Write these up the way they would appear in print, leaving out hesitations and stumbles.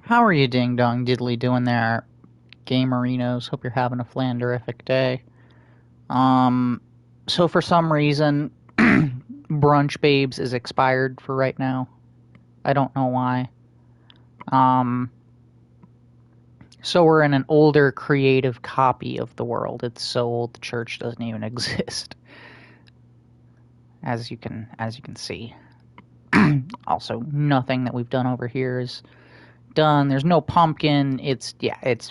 How are you, ding dong diddly, doing there, gamerinos? Hope you're having a flanderific day. Um, so for some reason, Brunch Babes is expired for right now. I don't know why. Um, so we're in an older creative copy of the world. It's so old the church doesn't even exist, as you can see. Also, nothing that we've done over here is done. There's no pumpkin. It's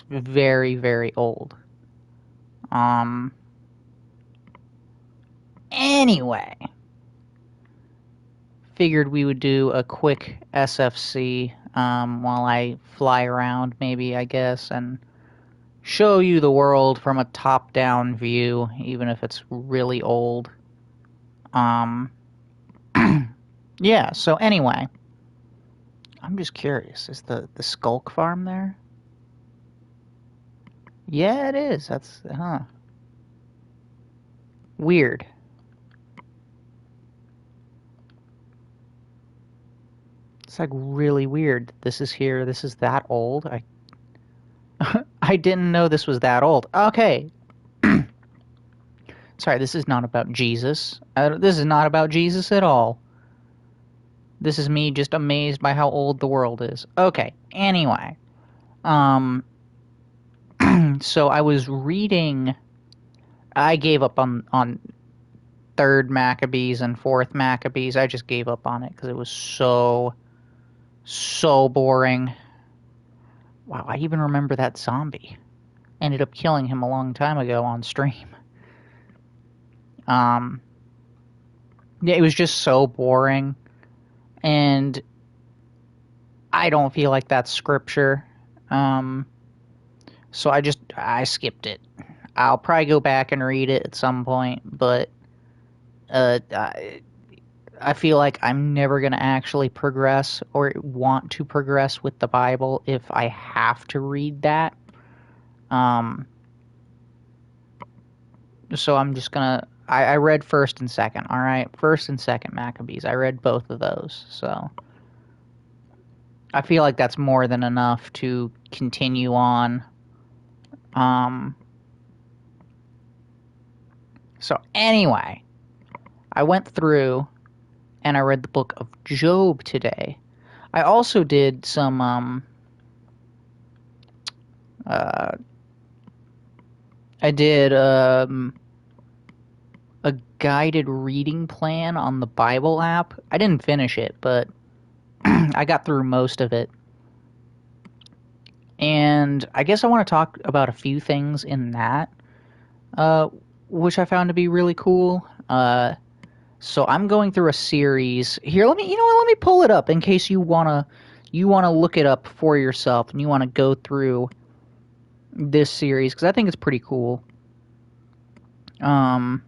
very, very old. Um, Anyway, figured we would do a quick SFC while I fly around, maybe, I guess, and show you the world from a top-down view, even if it's really old. Um, yeah, so anyway, I'm just curious. Is the Skulk Farm there? Yeah, it is. Weird. It's like really weird. This is here. This is that old. I didn't know this was that old. Okay. Sorry, this is not about Jesus. This is not about Jesus at all. This is me just amazed by how old the world is. Okay. Anyway. Um so I was reading. I gave up on third Maccabees and fourth Maccabees. I just gave up on it because it was so boring. Wow, I even remember that zombie. Ended up killing him a long time ago on stream. Um, yeah, it was just so boring, and I don't feel like that's scripture. Um, so I skipped it. I'll probably go back and read it at some point, but I feel like I'm never gonna actually progress or want to progress with the Bible if I have to read that. Um, so I'm just gonna. I read first and second. All right, first and second Maccabees. I read both of those, so I feel like that's more than enough to continue on. Um. So anyway, I went through and I read the book of Job today. I also did some uh I did a guided reading plan on the Bible app. I didn't finish it, but I got through most of it. And I guess I want to talk about a few things in that, uh, which I found to be really cool. So I'm going through a series here. Let me pull it up in case you wanna look it up for yourself and you wanna go through this series because I think it's pretty cool. Um,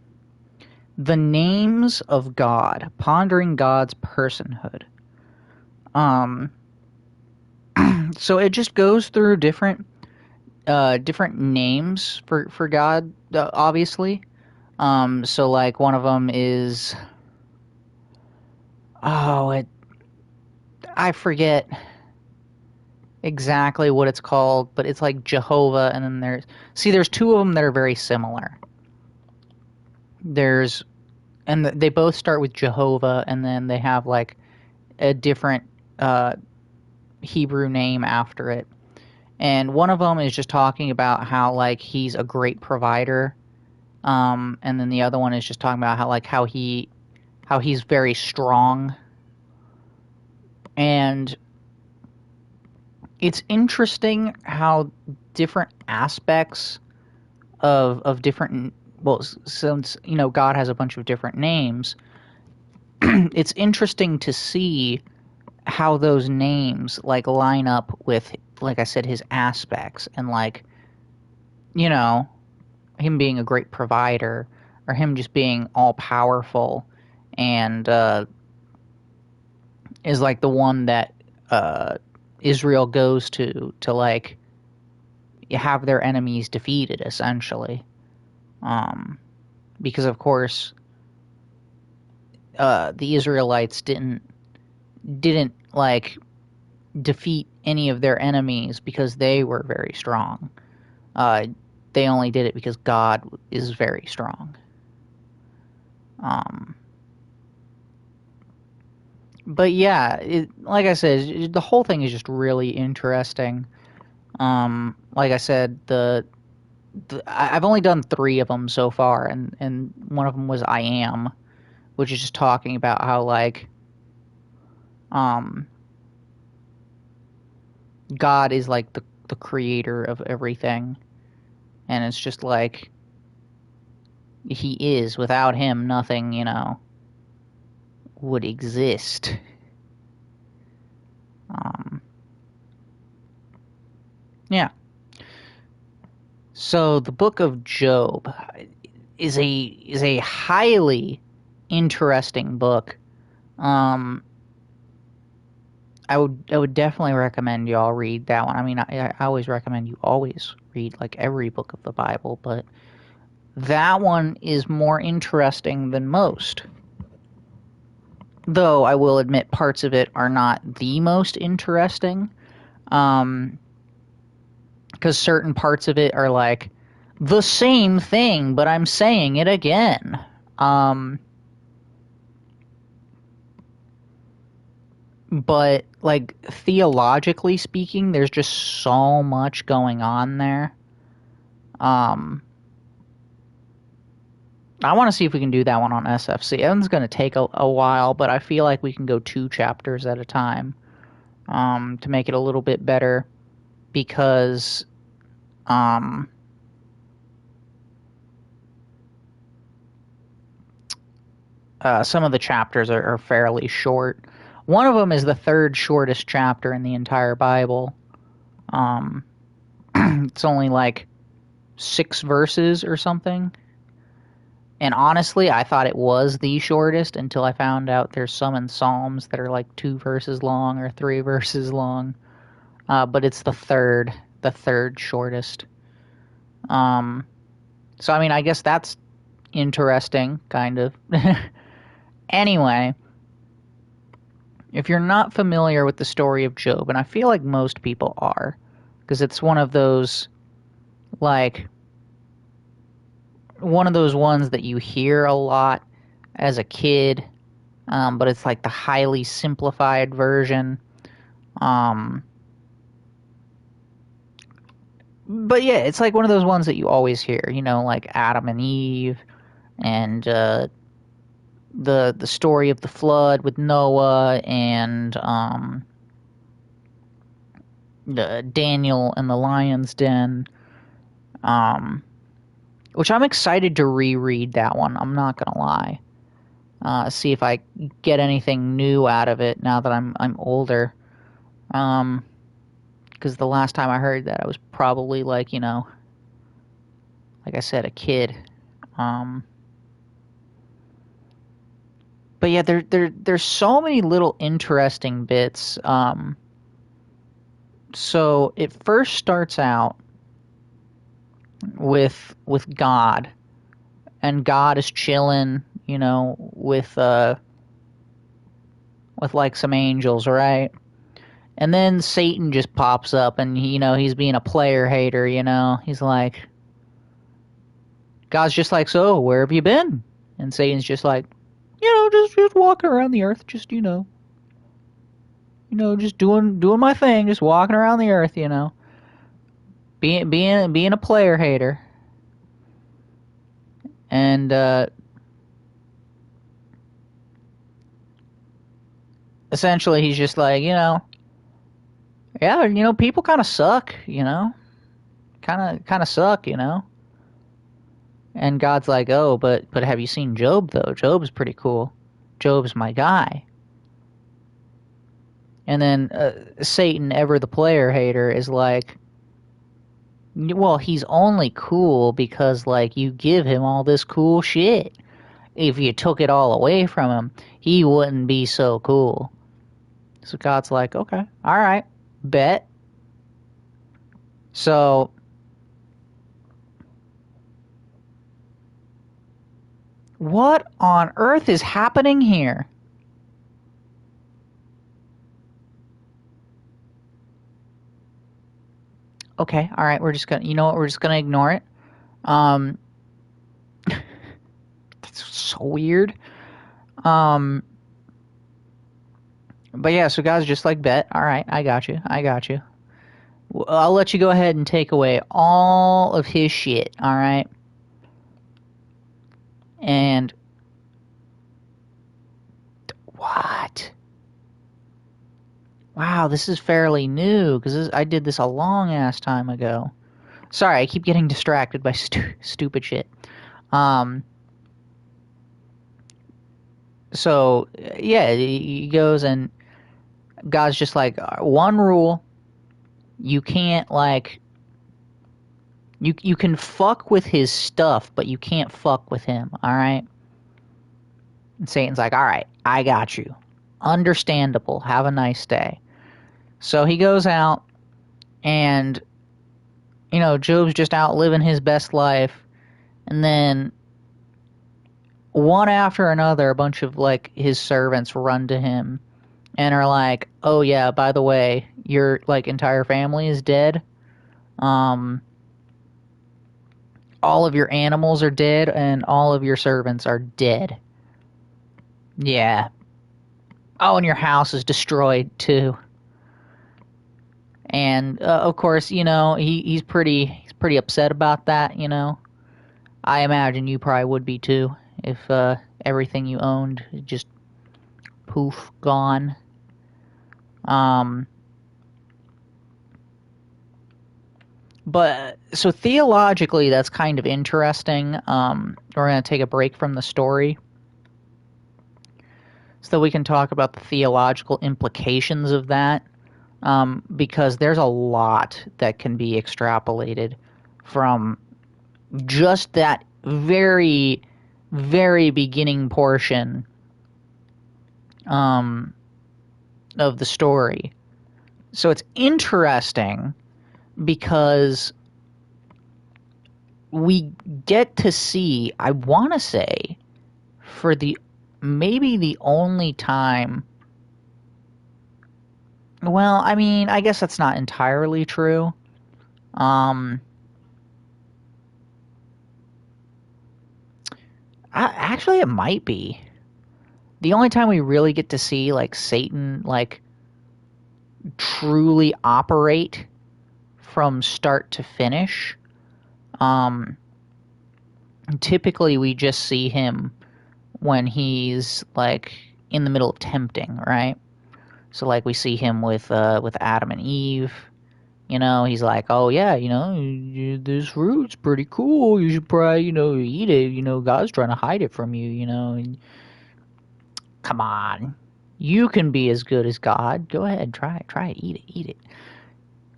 the names of God, pondering God's personhood. Um, so it just goes through different names for God, obviously. So like one of them is it I forget exactly what it's called, but it's like Jehovah, and then there's two of them that are very similar. There's they both start with Jehovah, and then they have like a different uh, Hebrew name after it. And one of them is just talking about how like he's a great provider, and then the other one is just talking about how he's very strong. And it's interesting how different aspects of different, well, since God has a bunch of different names, it's interesting to see how those names like line up with, like I said, his aspects, and like you know him being a great provider, or him just being all powerful, and is like the one that uh, Israel goes to like have their enemies defeated, essentially. Um, because of course, the Israelites didn't like defeat any of their enemies because they were very strong. They only did it because God is very strong. But yeah, like I said, the whole thing is just really interesting. Like I said, I've only done 3 of them so far, and one of them was I Am, which is just talking about how, like, God is like the creator of everything, and it's just like he is. Without him, nothing, would exist. Yeah. So the book of Job is a highly interesting book. I would definitely recommend y'all read that one. I mean, I always recommend you always read like every book of the Bible, but that one is more interesting than most. Though I will admit parts of it are not the most interesting. Because certain parts of it are like the same thing, but I'm saying it again. But like theologically speaking, there's just so much going on there. I want to see if we can do that one on SFC. It's going to take a while, but I feel like we can go 2 chapters at a time to make it a little bit better, because some of the chapters are fairly short. One of them is the 3rd shortest chapter in the entire Bible. It's only like 6 verses or something. And honestly, I thought it was the shortest until I found out there's some in Psalms that are like 2 verses long or 3 verses long. But it's the third shortest. So I mean, I guess that's interesting, kind of. Anyway, if you're not familiar with the story of Job, and I feel like most people are, because it's one of those, like, one of those ones that you hear a lot as a kid, but it's like the highly simplified version. But yeah, it's like one of those ones that you always hear, like Adam and Eve, and the story of the flood with Noah, and Daniel and the lion's den. Which I'm excited to reread that one. I'm not gonna lie. See if I get anything new out of it now that I'm older. Because the last time I heard that, I was probably like, like I said, a kid. But yeah, there's so many little interesting bits. So it first starts out with God, and God is chilling, with like some angels, right? And then Satan just pops up, and he's being a player hater, He's like, God's just like, so where have you been? And Satan's just like, just walking around the earth, just just doing my thing, just walking around the earth, being a player hater. And essentially he's just like, yeah, people kind of suck, kind of suck, And God's like, oh, but have you seen Job, though? Job's pretty cool. Job's my guy. And then Satan, ever the player hater, is like, well, he's only cool because, like, you give him all this cool shit. If you took it all away from him, he wouldn't be so cool. So God's like, okay, all right, bet. So what on earth is happening here? Okay, all right, we're just gonna, you know what, we're just gonna ignore it. Um, that's so weird. Um, but yeah, so God's just like, bet. All right, I got you. I got you. I'll let you go ahead and take away all of his shit. All right. And what? Wow, this is fairly new because I did this a long ass time ago. Sorry, I keep getting distracted by stupid shit. Um, so yeah, he goes and God's just like, one rule: you can't like you can fuck with his stuff, but you can't fuck with him. All right. And Satan's like, all right, I got you. Understandable. Have a nice day. So he goes out and, you know, Job's just out living his best life. And then one after another, a bunch of like his servants run to him and are like, oh yeah, by the way, your like entire family is dead. All of your animals are dead and all of your servants are dead. Yeah. Oh, and your house is destroyed too. And of course, you know, he's pretty upset about that. You know, I imagine you probably would be too if everything you owned just poof gone. But so theologically, that's kind of interesting. We're gonna take a break from the story so that we can talk about the theological implications of that. Because there's a lot that can be extrapolated from just that very, very beginning portion of the story. So it's interesting because we get to see, I want to say, for maybe the only time. Well, I mean, I guess that's not entirely true. Actually, it might be. The only time we really get to see, like, Satan, like, truly operate from start to finish. Typically we just see him when he's, like, in the middle of tempting, right? So, like, we see him with Adam and Eve. You know, he's like, oh, yeah, you know, this fruit's pretty cool. You should probably, you know, eat it. You know, God's trying to hide it from you, you know. And come on. You can be as good as God. Go ahead, try it, eat it.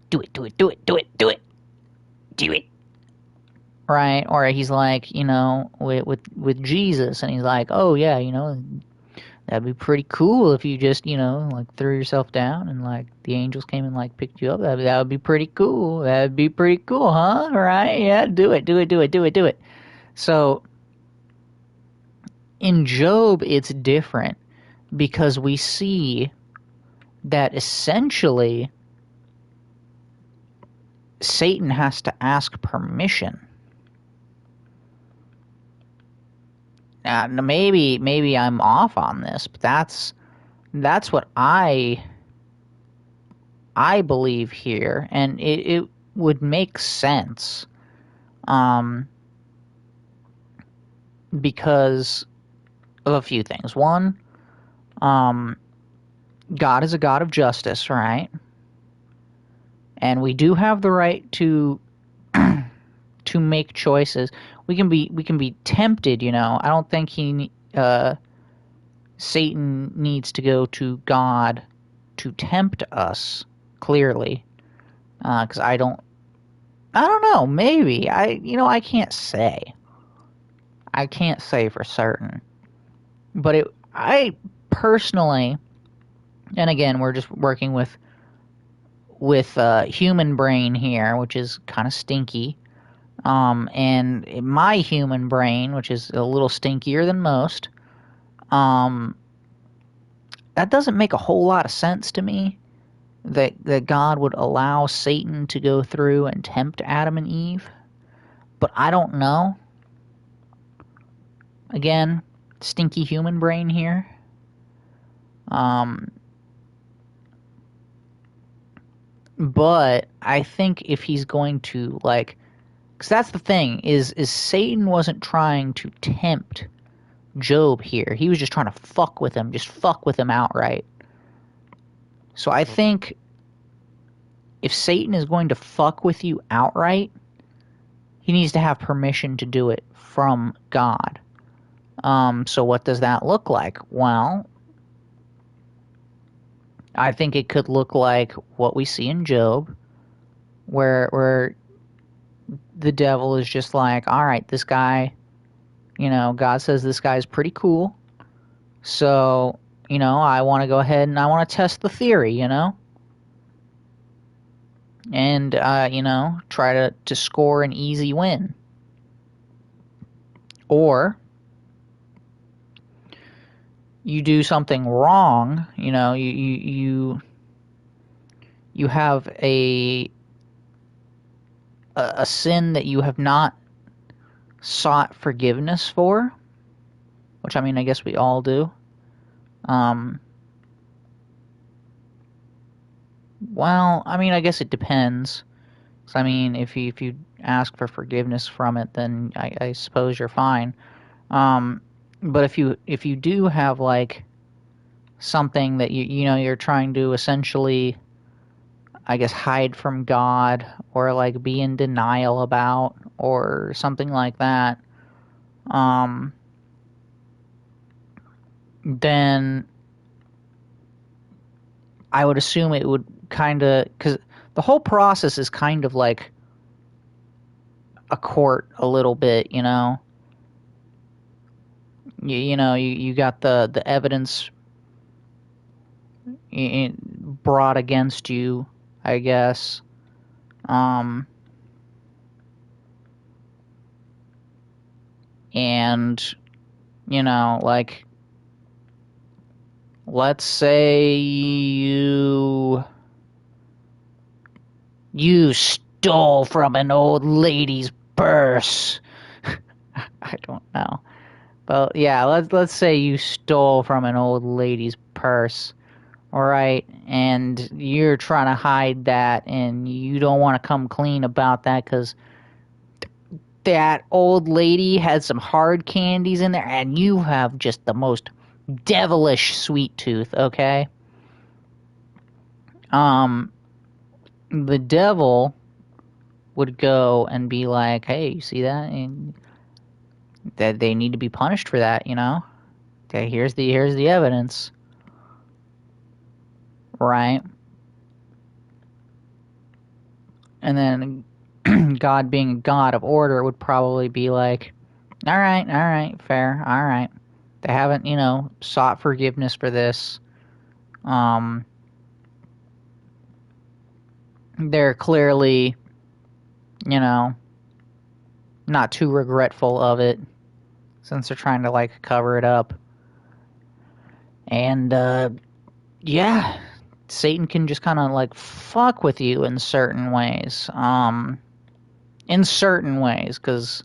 Do it. Do it. Right? Or he's like, you know, with Jesus, and he's like, oh, yeah, you know, that'd be pretty cool if you just, you know, like threw yourself down and like the angels came and like picked you up. That would be pretty cool. That'd be pretty cool, huh? Right? Yeah, do it. So in Job, it's different because we see that essentially Satan has to ask permission. Now, maybe I'm off on this, but that's what I believe here, and it would make sense, because of a few things. One, God is a God of justice, right? And we do have the right to to make choices. We can be tempted, you know. I don't think Satan needs to go to God to tempt us, clearly, because I don't know. Maybe I can't say. I can't say for certain, but I personally, and again, we're just working with human brain here, which is kind of stinky. And my human brain, which is a little stinkier than most, that doesn't make a whole lot of sense to me. that God would allow Satan to go through and tempt Adam and Eve. But I don't know. Again, stinky human brain here. But I think if he's going to, like, because that's the thing, is Satan wasn't trying to tempt Job here. He was just trying to fuck with him, just fuck with him outright. So I think if Satan is going to fuck with you outright, he needs to have permission to do it from God. So what does that look like? Well, I think it could look like what we see in Job, where the devil is just like, all right, this guy, God says this guy's pretty cool, so, I want to go ahead and I want to test the theory, and, try to score an easy win. Or you do something wrong, you have a sin that you have not sought forgiveness for, which, I mean, I guess we all do. Well, I mean, I guess it depends. So, I mean, if you ask for forgiveness from it, then I suppose you're fine. But if you do have, like, something that you're trying to essentially, I guess, hide from God, or, like, be in denial about, or something like that, then I would assume it would kind of, because the whole process is kind of like a court a little bit, you got the evidence brought against you, I guess. And, like, let's say you stole from an old lady's purse. I don't know. But yeah, let's say you stole from an old lady's purse. All right, and you're trying to hide that, and you don't want to come clean about that because that old lady had some hard candies in there, and you have just the most devilish sweet tooth, okay? The devil would go and be like, hey, you see that? And that they need to be punished for that, Okay, here's the evidence. Right? And then God, being a God of order, would probably be like, all right, fair, all right. They haven't, sought forgiveness for this. They're clearly, not too regretful of it, since they're trying to, like, cover it up. And, yeah, Satan can just kind of, like, fuck with you in certain ways. Because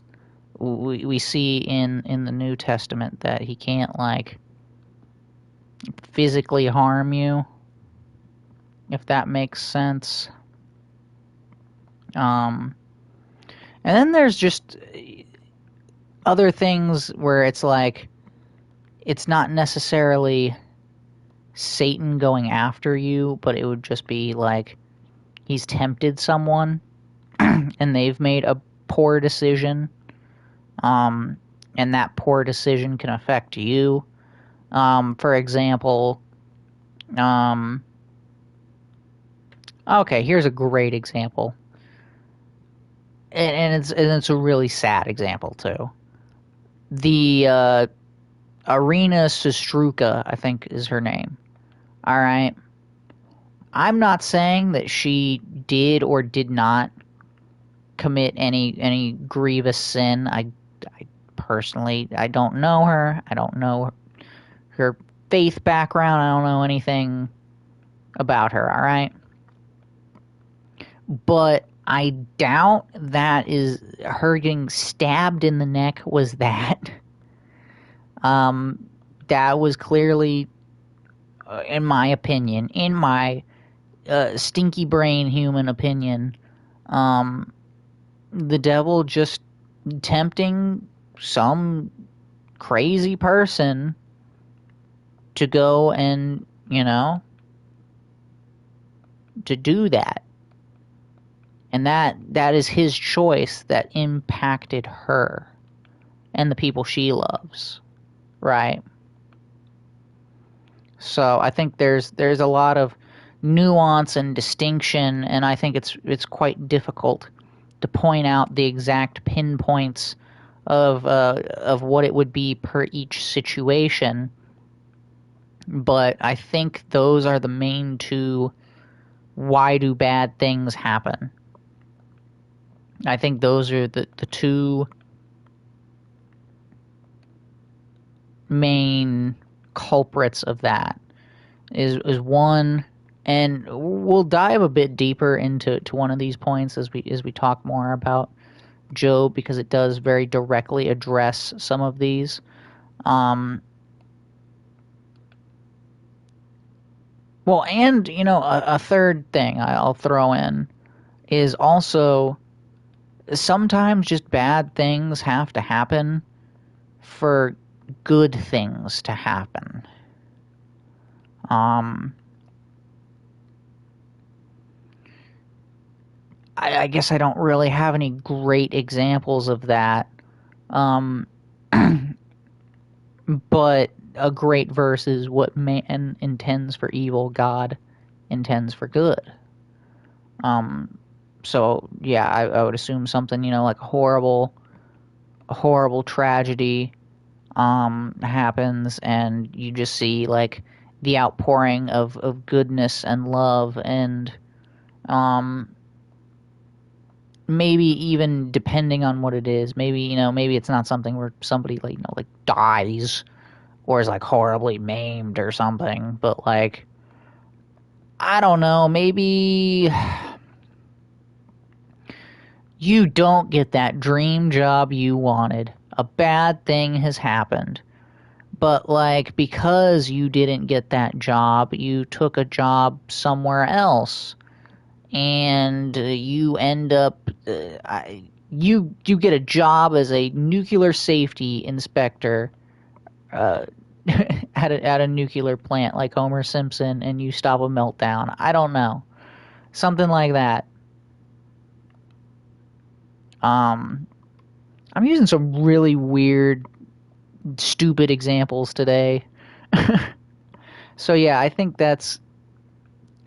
we see in the New Testament that he can't, like, physically harm you, if that makes sense. And then there's just other things where it's like, it's not necessarily Satan going after you, but it would just be like he's tempted someone and they've made a poor decision, and that poor decision can affect you. For example, okay, here's a great example, and it's a really sad example too. The Arena Sestruka, I think is her name. All right. I'm not saying that she did or did not commit any grievous sin. I personally, I don't know her. I don't know her faith background. I don't know anything about her, all right? but I doubt that is her getting stabbed in the neck was that. That was clearly, in my opinion, in my stinky brain human opinion, um, the devil just tempting some crazy person to go and, to do that. And that is his choice that impacted her and the people she loves, right? So I think there's a lot of nuance and distinction, and I think it's quite difficult to point out the exact pinpoints of what it would be per each situation. But I think those are the main two. Why do bad things happen? I think those are the two main culprits of that. Is one, and we'll dive a bit deeper into one of these points as we talk more about Job, because it does very directly address some of these. Well, and a third thing I'll throw in is also sometimes just bad things have to happen for good things to happen. I guess I don't really have any great examples of that. But a great verse is what man intends for evil, God intends for good. So yeah, I would assume something, like a horrible tragedy happens, and you just see like the outpouring of goodness and love, and maybe even depending on what it is, maybe it's not something where somebody like dies or is like horribly maimed or something, but like I don't know, maybe you don't get that dream job you wanted. A bad thing has happened. But like because you didn't get that job, you took a job somewhere else, and you end up you get a job as a nuclear safety inspector at a nuclear plant like Homer Simpson, and you stop a meltdown. I don't know, something like that. I'm using some really weird, stupid examples today. So yeah, I think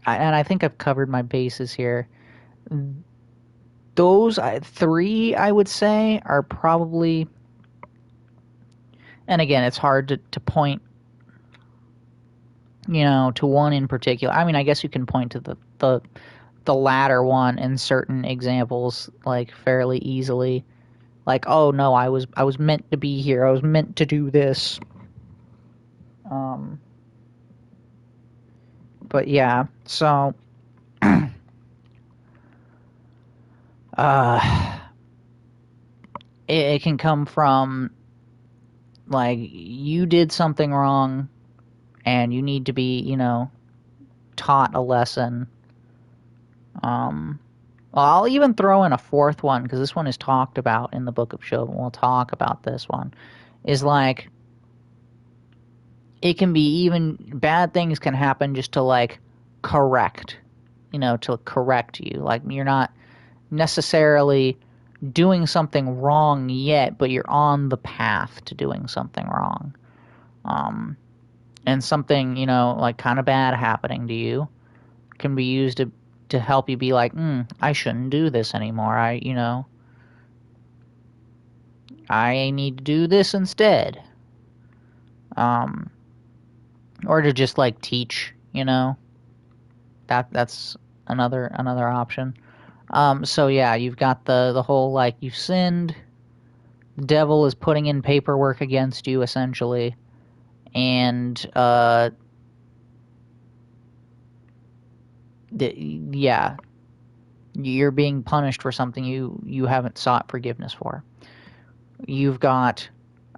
I think I've covered my bases here. Those three, I would say, are probably, and again, it's hard to point, to one in particular. I mean, I guess you can point to the latter one in certain examples, like fairly easily. Like, oh no, I was meant to be here. I was meant to do this. But yeah, so uh, it can come from like you did something wrong, and you need to be, taught a lesson. Well, I'll even throw in a fourth one because this one is talked about in the Book of Job, and we'll talk about this one. Is like it can be even bad things can happen just to like correct, to correct you. Like you're not necessarily doing something wrong yet, but you're on the path to doing something wrong. And something, like kind of bad happening to you can be used to help you be like, I shouldn't do this anymore. I need to do this instead. Or to just like teach, that's another option. So yeah, you've got the whole like you've sinned, the devil is putting in paperwork against you essentially, and yeah, You're being punished for something you haven't sought forgiveness for. You've got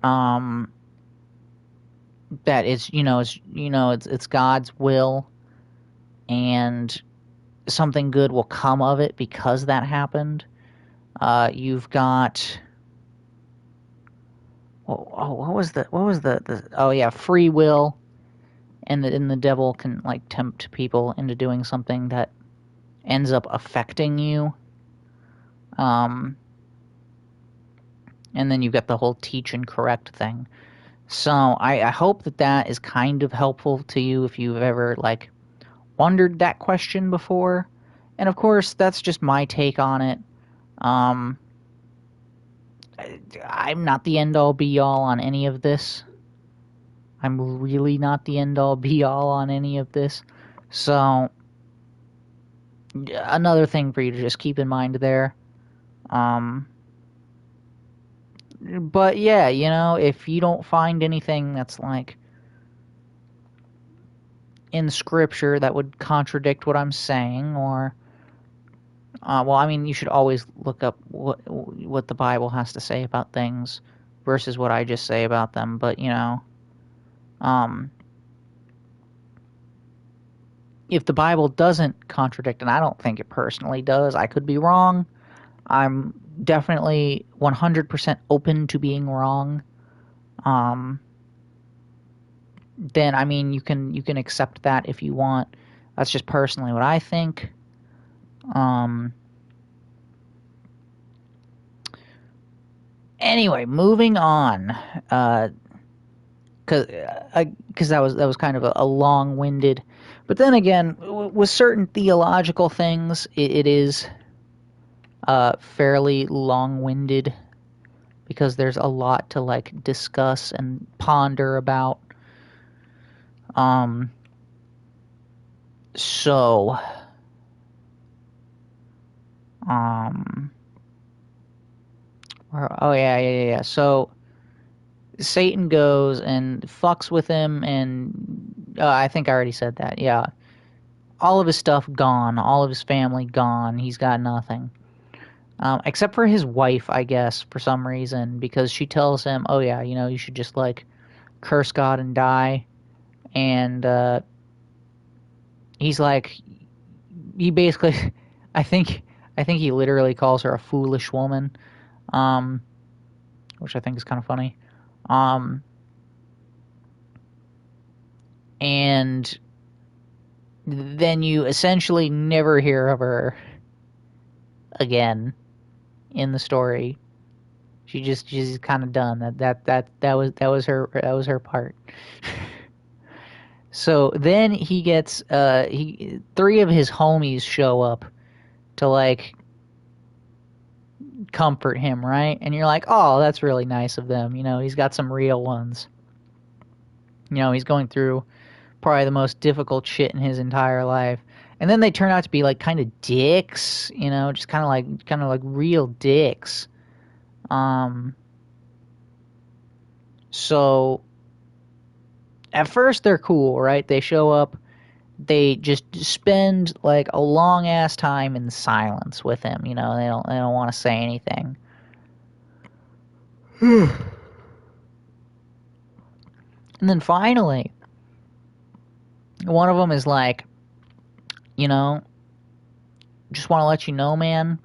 that it's God's will, and something good will come of it because that happened. You've got what was the oh yeah, free will, and the devil can like tempt people into doing something that ends up affecting you. And then you've got the whole teach and correct thing. So I hope that is kind of helpful to you if you've ever like wondered that question before. And of course, that's just my take on it. I'm not the end-all be-all on any of this. I'm really not the end-all be-all on any of this. So, another thing for you to just keep in mind there. But yeah, if you don't find anything that's like in Scripture that would contradict what I'm saying, or well, I mean, you should always look up what the Bible has to say about things versus what I just say about them. But if the Bible doesn't contradict, and I don't think it personally does, I could be wrong. I'm definitely 100% open to being wrong. Then I mean, you can accept that if you want. That's just personally what I think. Anyway, moving on. Because that was kind of a long-winded. But then again, with certain theological things, it is fairly long-winded because there's a lot to like discuss and ponder about. So, oh yeah. So Satan goes and fucks with him, and I think I already said that. Yeah, all of his stuff gone, all of his family gone. He's got nothing, except for his wife, I guess, for some reason, because she tells him, "Oh yeah, you should just like curse God and die," and he's like, he basically, I think he literally calls her a foolish woman, which I think is kind of funny. And then you essentially never hear of her again in the story. She's kind of done. That was her part. So then he gets three of his homies show up to like comfort him, right? And you're like, oh, that's really nice of them. He's got some real ones. He's going through probably the most difficult shit in his entire life. And then they turn out to be like kind of dicks, just kind of like real dicks. So at first they're cool, right? They show up, they just spend like a long ass time in silence with him, they don't want to say anything. And then finally, one of them is like, just want to let you know, man,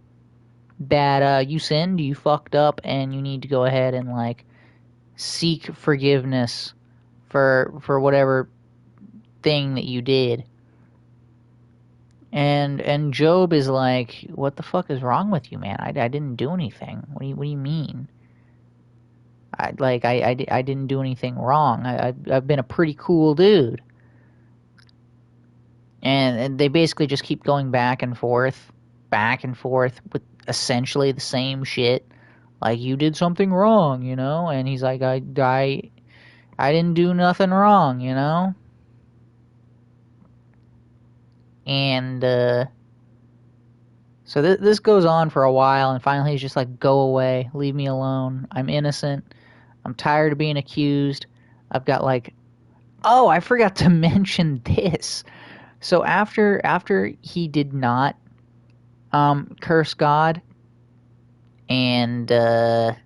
that you sinned, you fucked up, and you need to go ahead and like seek forgiveness for whatever thing that you did. And Job is like, what the fuck is wrong with you, man? I didn't do anything. What do you mean? I didn't do anything wrong. I've been a pretty cool dude. And they basically just keep going back and forth with essentially the same shit. Like, you did something wrong, And he's like, I didn't do nothing wrong, And so this goes on for a while, and finally he's just like, go away, leave me alone. I'm innocent. I'm tired of being accused. I've got like, oh, I forgot to mention this. So after he did not cursed God, and it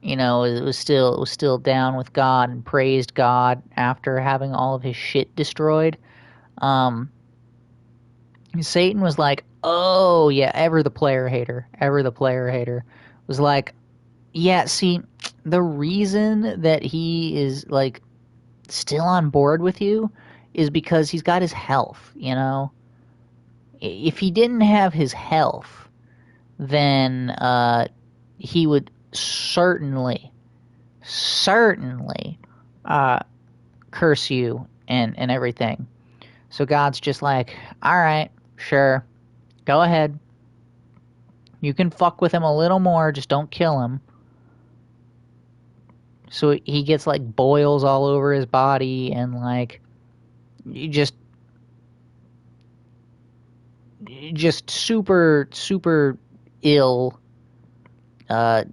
was still down with God and praised God after having all of his shit destroyed. Um, Satan was like, "Oh yeah, ever the player hater, was like, yeah, see, the reason that he is like still on board with you is because he's got his health, you know? If he didn't have his health, then he would certainly uh, curse you and everything. So God's just like, all right, sure, go ahead. You can fuck with him a little more, just don't kill him. So he gets like boils all over his body and like just super ill,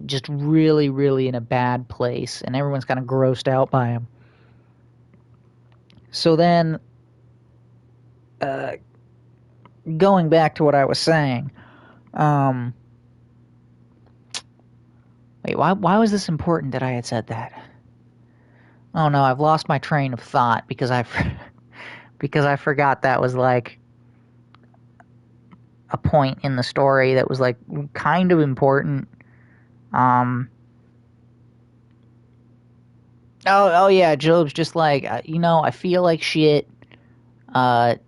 just really in a bad place, and everyone's kind of grossed out by him. So then, going back to what I was saying, wait, why was this important that I had said that? Oh no, I've lost my train of thought because I forgot that was like a point in the story that was like kind of important. Oh yeah, Job's just like, I feel like shit. I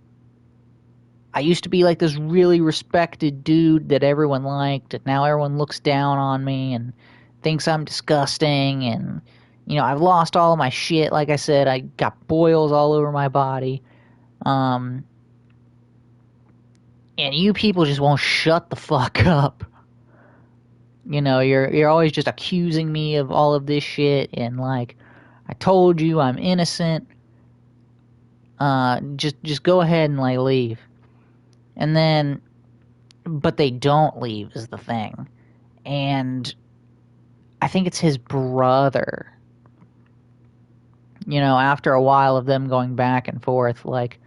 used to be like this really respected dude that everyone liked, and now everyone looks down on me and thinks I'm disgusting, and I've lost all of my shit. Like I said, I got boils all over my body. And you people just won't shut the fuck up. You're always just accusing me of all of this shit, and like, I told you I'm innocent. Just go ahead and like leave. And then, but they don't leave is the thing. And I think it's his brother. After a while of them going back and forth, like,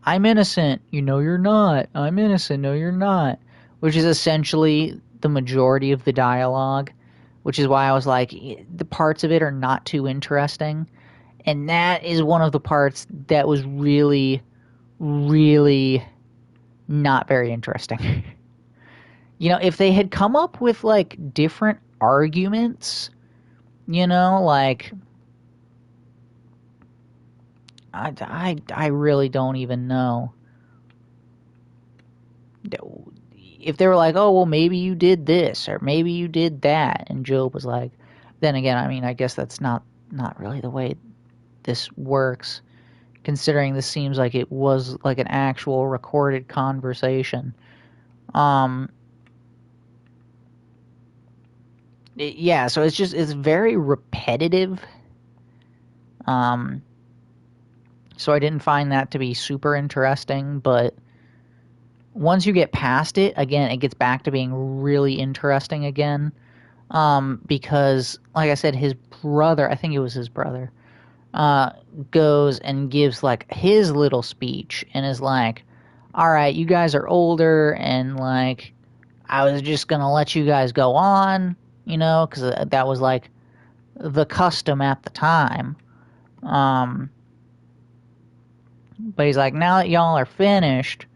I'm innocent. You're not. I'm innocent. No, you're not. Which is essentially the majority of the dialogue, which is why I was like, the parts of it are not too interesting. And that is one of the parts that was really, really not very interesting. If they had come up with like different arguments, like I really don't even know. If they were like, oh well, maybe you did this or maybe you did that, and Job was like, then again, I mean, I guess that's not really the way this works, considering this seems like it was like an actual recorded conversation. Yeah, so it's very repetitive. So I didn't find that to be super interesting, but once you get past it, again, it gets back to being really interesting again. Because, like I said, his brother, I think it was his brother, goes and gives like his little speech and is like, all right, you guys are older, and like, I was just gonna let you guys go on, because that was like the custom at the time. But he's like, now that y'all are finished,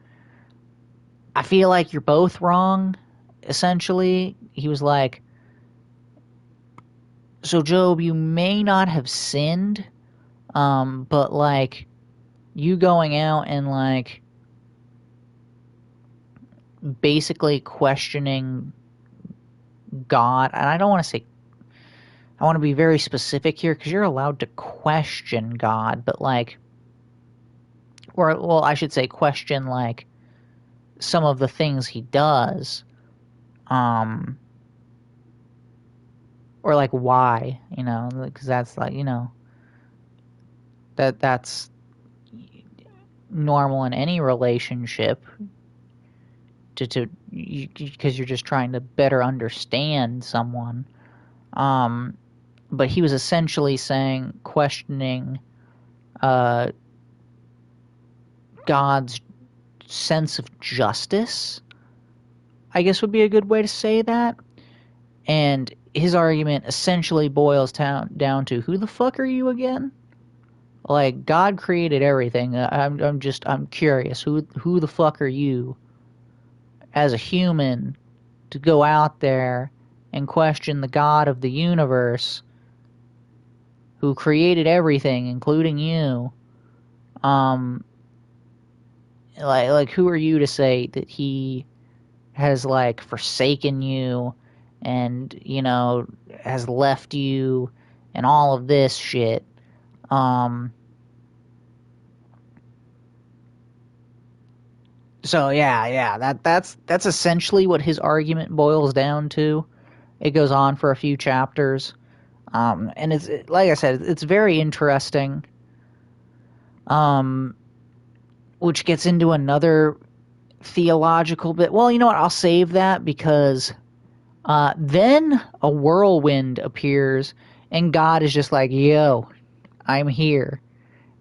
I feel like you're both wrong, essentially. He was like, so Job, you may not have sinned, but like, you going out and like basically questioning God, and I don't want to say, I want to be very specific here because you're allowed to question God, but like, or well, I should say question like some of the things he does, or like why, because that's like, that's normal in any relationship to because you're just trying to better understand someone. But he was essentially saying, questioning God's sense of justice, I guess would be a good way to say that. And his argument essentially boils down to, who the fuck are you again? Like, God created everything. I'm curious. Who the fuck are you as a human to go out there and question the God of the universe who created everything, including you? Like who are you to say that he has, like, forsaken you and, has left you and all of this shit? So that's essentially what his argument boils down to. It goes on for a few chapters, and it's, like I said, it's very interesting. Which gets into another theological bit. Well, you know what? I'll save that, because then a whirlwind appears, and God is just like, "Yo, I'm here,"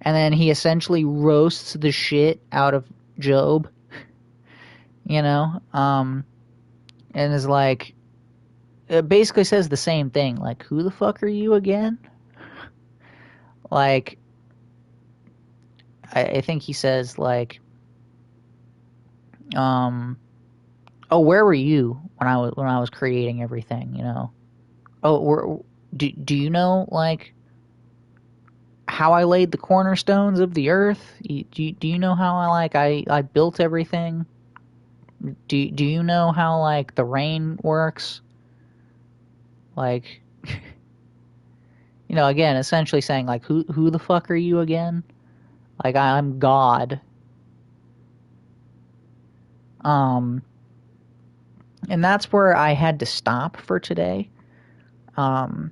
and then he essentially roasts the shit out of Job. And is like, it basically says the same thing, like, who the fuck are you again? Like, I think he says, like, oh, where were you when I was creating everything? Do you know, like, how I laid the cornerstones of the earth? Do you know how I built everything? Do you know how, like, the rain works? Like, again, essentially saying, like, who the fuck are you again? Like, I'm God. And that's where I had to stop for today. Because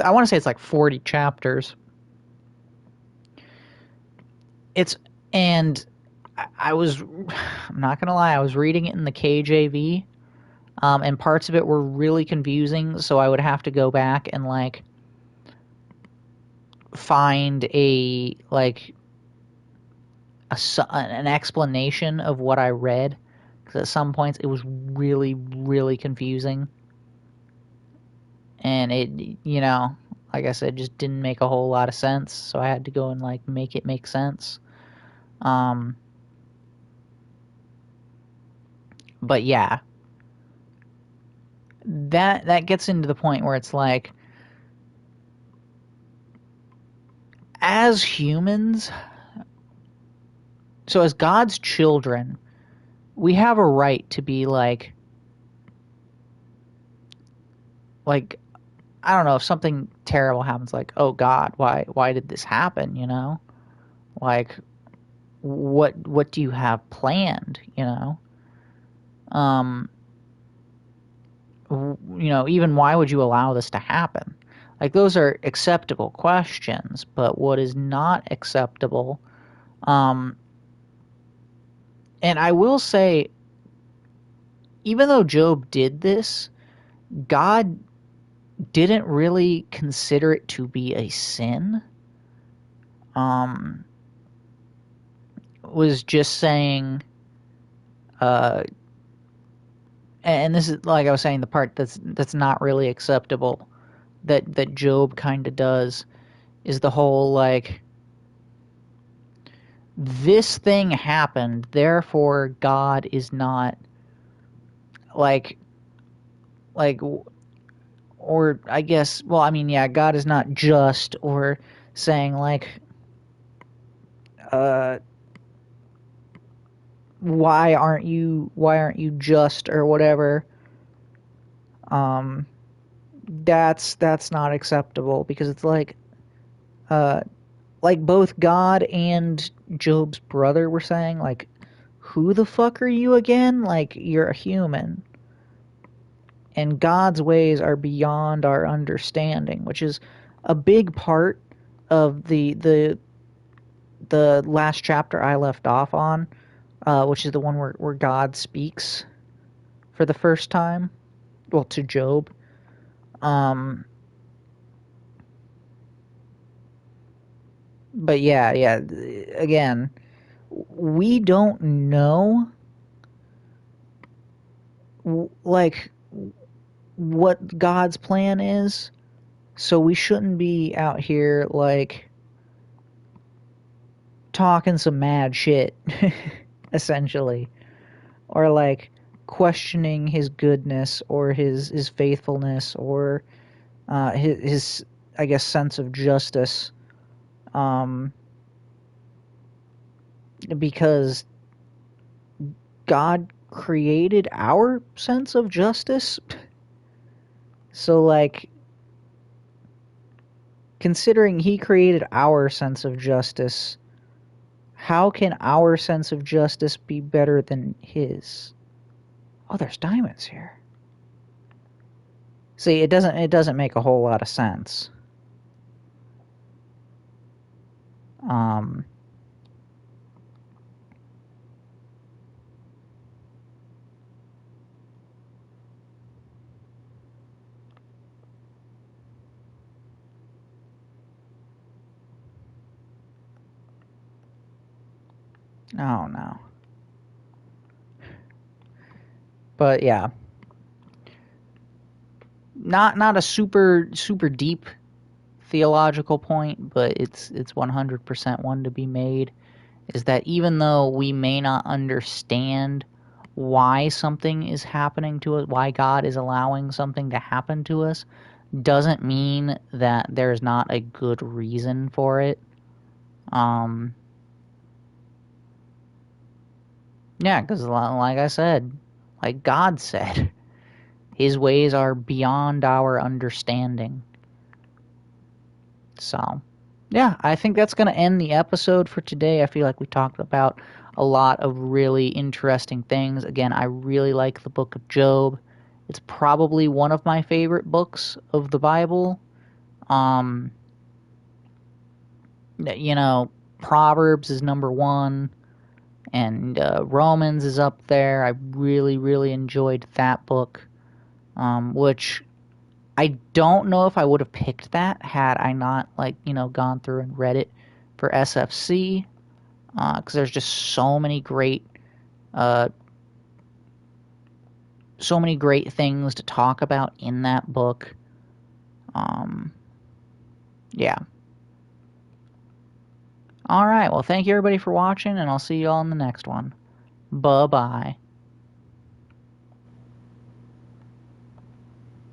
I want to say it's like 40 chapters. And I'm not gonna lie, I was reading it in the KJV, and parts of it were really confusing, so I would have to go back and, like, find an explanation of what I read, because at some points it was really, really confusing, and it, like I said, just didn't make a whole lot of sense, so I had to go and, like, make it make sense. But yeah, that gets into the point where it's like, as humans, so as God's children, we have a right to be like, I don't know, if something terrible happens, like, oh God, why did this happen? Like, what do you have planned? Even why would you allow this to happen? Like, those are acceptable questions, but what is not acceptable, and I will say, even though Job did this, God didn't really consider it to be a sin. Was just saying, and this is, like I was saying, the part that's not really acceptable, that Job kind of does, is the whole, like, this thing happened, therefore God is not, like, or I guess, well, I mean, yeah, God is not just, or saying, like, why aren't you just, or whatever. That's not acceptable, because it's like both God and Job's brother were saying, like, who the fuck are you again? Like, you're a human, and God's ways are beyond our understanding, which is a big part of the last chapter I left off on, which is the one where God speaks for the first time, well, to Job. But yeah, again, we don't know, like, what God's plan is, so we shouldn't be out here, like, talking some mad shit, essentially. Or, like, questioning his goodness, or his faithfulness, or his, I guess, sense of justice. Because God created our sense of justice. So, like, considering he created our sense of justice, how can our sense of justice be better than his? Oh, there's diamonds here. See, it doesn't make a whole lot of sense. Oh no. But yeah, not a super deep theological point, but it's 100% one to be made. Is that even though we may not understand why something is happening to us, why God is allowing something to happen to us, doesn't mean that there's not a good reason for it. Yeah, because like I said, like God said, his ways are beyond our understanding. So, yeah, I think that's going to end the episode for today. I feel like we talked about a lot of really interesting things. Again, I really like the book of Job. It's probably one of my favorite books of the Bible. You know, Proverbs is number one, and Romans is up there. I really, really enjoyed that book, which I don't know if I would have picked that had I not, like, gone through and read it for SFC, because there's just uh, so many great things to talk about in that book. Yeah. All right. Well, thank you everybody for watching, and I'll see you all in the next one. Bye-bye.